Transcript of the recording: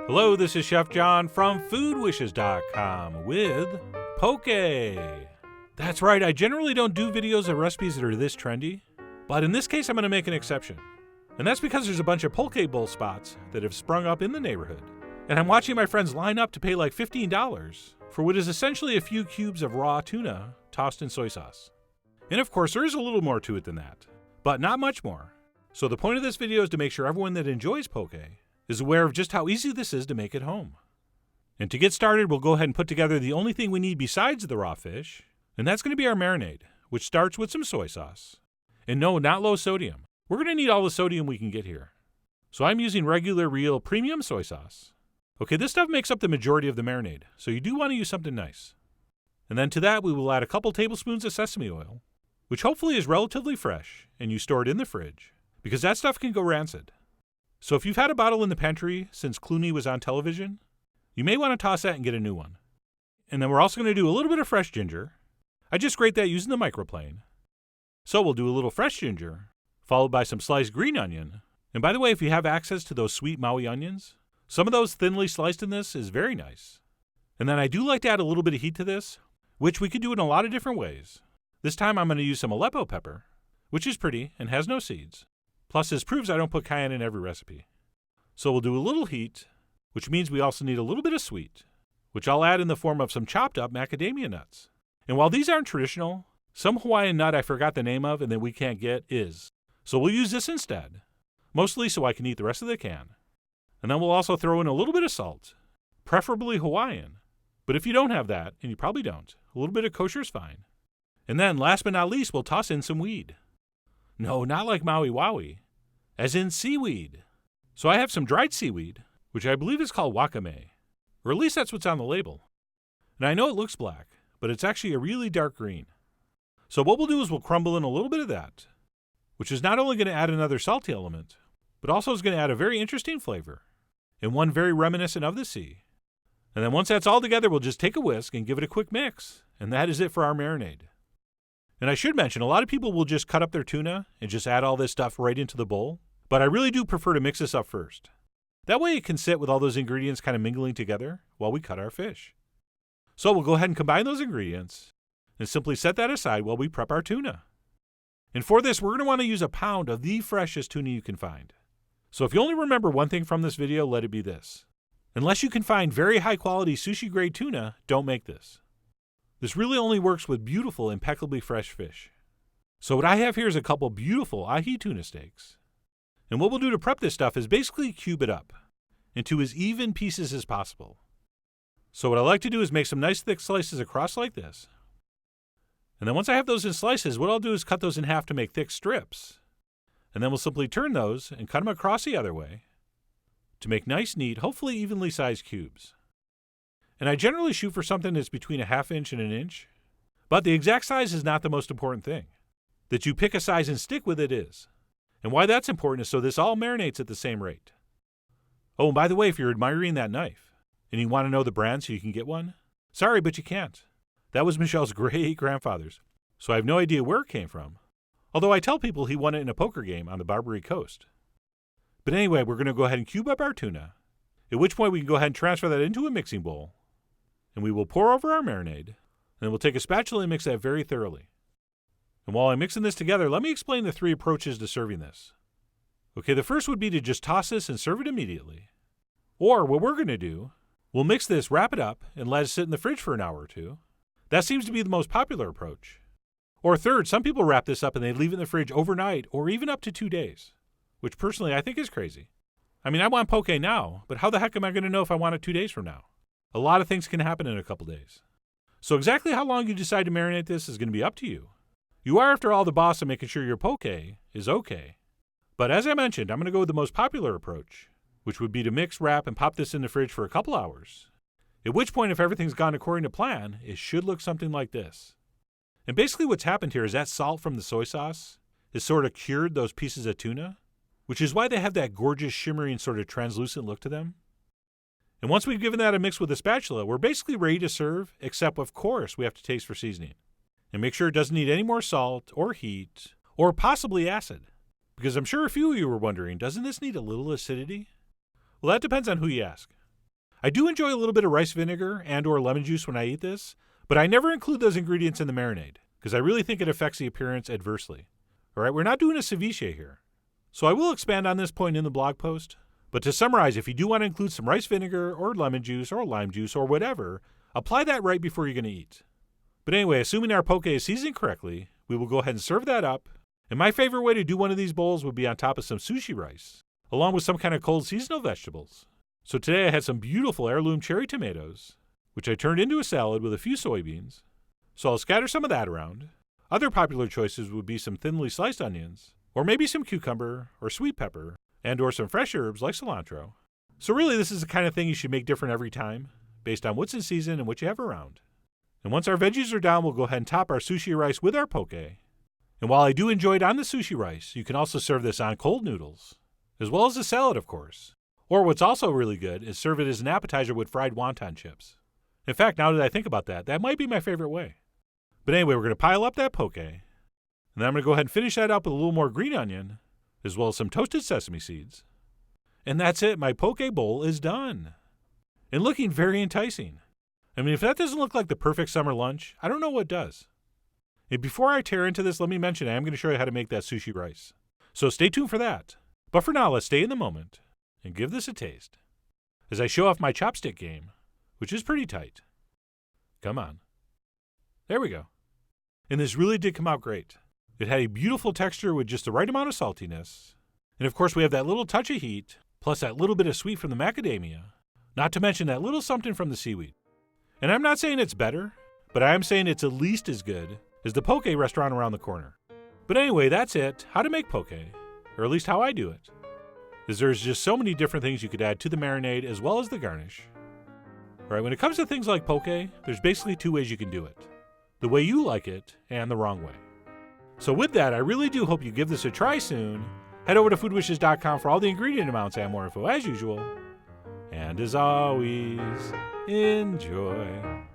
Hello, this is Chef John from foodwishes.com with poke. That's right, I generally don't do videos of recipes that are this trendy, but in this case I'm going to make an exception. And that's because there's a bunch of poke bowl spots that have sprung up in the neighborhood. And I'm watching my friends line up to pay like $15 for what is essentially a few cubes of raw tuna tossed in soy sauce. And of course there is a little more to it than that, but not much more. So the point of this video is to make sure everyone that enjoys poke is aware of just how easy this is to make at home. And to get started, we'll go ahead and put together the only thing we need besides the raw fish, and that's going to be our marinade, which starts with some soy sauce. And no, not low sodium. We're going to need all the sodium we can get here. So I'm using regular, real, premium soy sauce. Okay, this stuff makes up the majority of the marinade, so you do want to use something nice. And then to that, we will add a couple tablespoons of sesame oil, which hopefully is relatively fresh, and you store it in the fridge, because that stuff can go rancid. So if you've had a bottle in the pantry since Clooney was on television, you may want to toss that and get a new one. And then we're also going to do a little bit of fresh ginger. I just grate that using the microplane. So we'll do a little fresh ginger, followed by some sliced green onion. And by the way, if you have access to those sweet Maui onions, some of those thinly sliced in this is very nice. And then I do like to add a little bit of heat to this, which we could do in a lot of different ways. This time I'm going to use some Aleppo pepper, which is pretty and has no seeds. Plus, this proves I don't put cayenne in every recipe. So we'll do a little heat, which means we also need a little bit of sweet, which I'll add in the form of some chopped up macadamia nuts. And while these aren't traditional, some Hawaiian nut I forgot the name of and that we can't get is. So we'll use this instead, mostly so I can eat the rest of the can. And then we'll also throw in a little bit of salt, preferably Hawaiian. But if you don't have that, and you probably don't, a little bit of kosher is fine. And then, last but not least, we'll toss in some weed. No, not like Maui Wowie, as in seaweed. So I have some dried seaweed, which I believe is called wakame, or at least that's what's on the label. And I know it looks black, but it's actually a really dark green. So what we'll do is we'll crumble in a little bit of that, which is not only going to add another salty element, but also is going to add a very interesting flavor, and one very reminiscent of the sea. And then once that's all together, we'll just take a whisk and give it a quick mix, and that is it for our marinade. And I should mention, a lot of people will just cut up their tuna and just add all this stuff right into the bowl, but I really do prefer to mix this up first. That way it can sit with all those ingredients kind of mingling together while we cut our fish. So we'll go ahead and combine those ingredients and simply set that aside while we prep our tuna. And for this, we're going to want to use a pound of the freshest tuna you can find. So if you only remember one thing from this video, let it be this. Unless you can find very high quality sushi grade tuna, don't make this. This really only works with beautiful, impeccably fresh fish. So what I have here is a couple beautiful ahi tuna steaks. And what we'll do to prep this stuff is basically cube it up into as even pieces as possible. So what I like to do is make some nice thick slices across like this. And then once I have those in slices, what I'll do is cut those in half to make thick strips. And then we'll simply turn those and cut them across the other way to make nice, neat, hopefully evenly sized cubes. And I generally shoot for something that's between a ½ inch and an inch. But the exact size is not the most important thing. That you pick a size and stick with it is. And why that's important is so this all marinates at the same rate. Oh, and by the way, if you're admiring that knife and you want to know the brand so you can get one, sorry, but you can't. That was Michelle's great-grandfather's, so I have no idea where it came from. Although I tell people he won it in a poker game on the Barbary Coast. But anyway, we're going to go ahead and cube up our tuna, at which point we can go ahead and transfer that into a mixing bowl. And we will pour over our marinade, and then we'll take a spatula and mix that very thoroughly. And while I'm mixing this together, let me explain the 3 approaches to serving this. Okay, the first would be to just toss this and serve it immediately. Or what we're going to do, we'll mix this, wrap it up, and let it sit in the fridge for an hour or 2. That seems to be the most popular approach. Or third, some people wrap this up and they leave it in the fridge overnight or even up to 2 days, which personally I think is crazy. I mean, I want poke now, but how the heck am I going to know if I want it 2 days from now? A lot of things can happen in a couple days. So exactly how long you decide to marinate this is going to be up to you. You are, after all, the boss of making sure your poke is okay. But as I mentioned, I'm going to go with the most popular approach, which would be to mix, wrap, and pop this in the fridge for a couple hours. At which point, if everything's gone according to plan, it should look something like this. And basically what's happened here is that salt from the soy sauce has sort of cured those pieces of tuna, which is why they have that gorgeous, shimmering, sort of translucent look to them. And once we've given that a mix with a spatula, we're basically ready to serve, except of course we have to taste for seasoning. And make sure it doesn't need any more salt or heat or possibly acid. Because I'm sure a few of you were wondering, doesn't this need a little acidity? Well, that depends on who you ask. I do enjoy a little bit of rice vinegar and or lemon juice when I eat this, but I never include those ingredients in the marinade because I really think it affects the appearance adversely. All right, we're not doing a ceviche here. So I will expand on this point in the blog post, but to summarize, if you do want to include some rice vinegar or lemon juice or lime juice or whatever, apply that right before you're going to eat. But anyway, assuming our poke is seasoned correctly, we will go ahead and serve that up. And my favorite way to do one of these bowls would be on top of some sushi rice, along with some kind of cold seasonal vegetables. So today I had some beautiful heirloom cherry tomatoes, which I turned into a salad with a few soybeans. So I'll scatter some of that around. Other popular choices would be some thinly sliced onions, or maybe some cucumber or sweet pepper, and or some fresh herbs like cilantro. So really this is the kind of thing you should make different every time, based on what's in season and what you have around. And once our veggies are down, we'll go ahead and top our sushi rice with our poke. And while I do enjoy it on the sushi rice, you can also serve this on cold noodles, as well as a salad, of course. Or what's also really good is serve it as an appetizer with fried wonton chips. In fact, now that I think about that, that might be my favorite way. But anyway, we're going to pile up that poke, and then I'm going to go ahead and finish that up with a little more green onion, as well as some toasted sesame seeds. And that's it, my poke bowl is done. And looking very enticing. I mean, if that doesn't look like the perfect summer lunch, I don't know what does. And before I tear into this, let me mention I am going to show you how to make that sushi rice. So stay tuned for that. But for now, let's stay in the moment and give this a taste as I show off my chopstick game, which is pretty tight. Come on. There we go. And this really did come out great. It had a beautiful texture with just the right amount of saltiness. And of course, we have that little touch of heat, plus that little bit of sweet from the macadamia, not to mention that little something from the seaweed. And I'm not saying it's better, but I am saying it's at least as good as the poke restaurant around the corner. But anyway, that's it. How to make poke, or at least how I do it, is there's just so many different things you could add to the marinade as well as the garnish. All right, when it comes to things like poke, there's basically two ways you can do it. The way you like it and the wrong way. So with that, I really do hope you give this a try soon. Head over to foodwishes.com for all the ingredient amounts and more info as usual. And as always, enjoy.